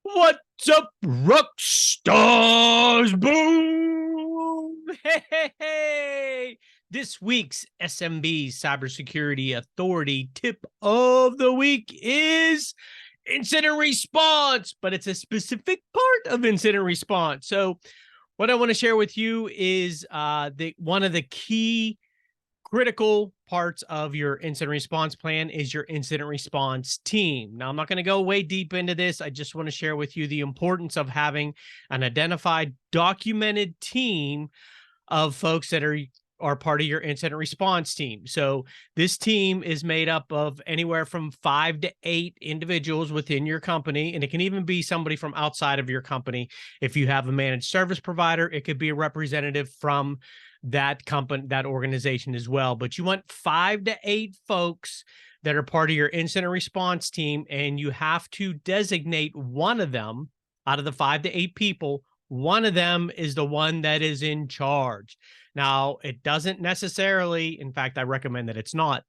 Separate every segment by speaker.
Speaker 1: What's up, rock stars? Boom! Hey! This week's SMB Cybersecurity Authority tip of the week is incident response, but it's a specific part of incident response. So what I want to share with you is one of the key critical parts of your incident response plan is your incident response team. Now, I'm not going to go way deep into this. I just want to share with you the importance of having an identified, documented team of folks that are part of your incident response team. So this team is made up of anywhere from 5 to 8 individuals within your company, and it can even be somebody from outside of your company. If you have a managed service provider, it could be a representative from that company, that organization as well. But you want 5 to 8 folks that are part of your incident response team, and you have to designate one of them out of the 5 to 8 people. One of them is the one that is in charge. Now, it doesn't necessarily, in fact, I recommend that it's not,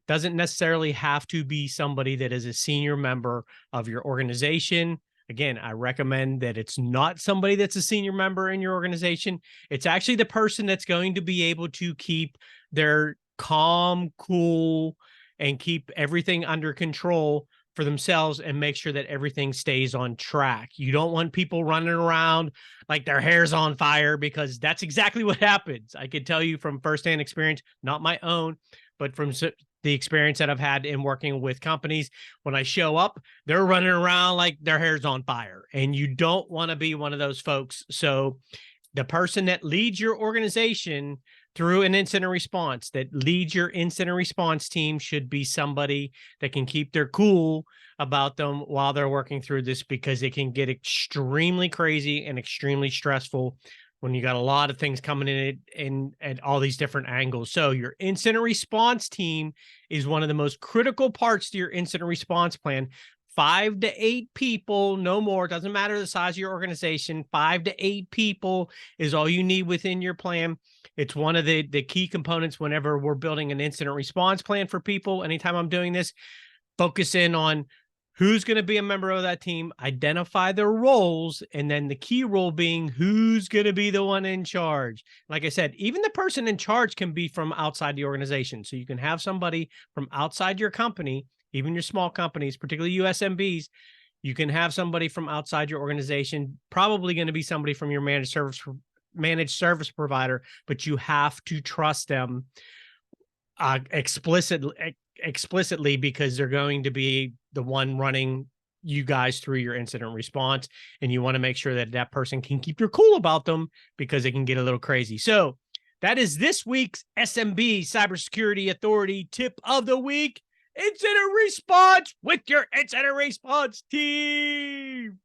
Speaker 1: doesn't necessarily have to be somebody that is a senior member of your organization. Again, I recommend that it's not somebody that's a senior member in your organization. It's actually the person that's going to be able to keep their calm, cool, and keep everything under control for themselves and make sure that everything stays on track. You don't want people running around like their hair's on fire, because that's exactly what happens. I can tell you from firsthand experience, not my own, but from the experience that I've had in working with companies. When I show up, they're running around like their hair's on fire, and you don't want to be one of those folks. So the person that leads your organization through an incident response, that leads your incident response team, should be somebody that can keep their cool about them while they're working through this, because it can get extremely crazy and extremely stressful when you got a lot of things coming in at all these different angles. So your incident response team is one of the most critical parts to your incident response plan. 5 to 8 people, no more. It doesn't matter the size of your organization. 5 to 8 people is all you need within your plan. It's one of the key components whenever we're building an incident response plan for people. Anytime I'm doing this, focus in on who's going to be a member of that team, identify their roles, and then the key role being who's going to be the one in charge. Like I said, even the person in charge can be from outside the organization. So you can have somebody from outside your company, even your small companies, particularly USMBs. You can have somebody from outside your organization, probably going to be somebody from your managed service provider, but you have to trust them explicitly, because they're going to be the one running you guys through your incident response. And you want to make sure that that person can keep your cool about them, because it can get a little crazy. So that is this week's SMB Cybersecurity Authority tip of the week: incident response with your incident response team.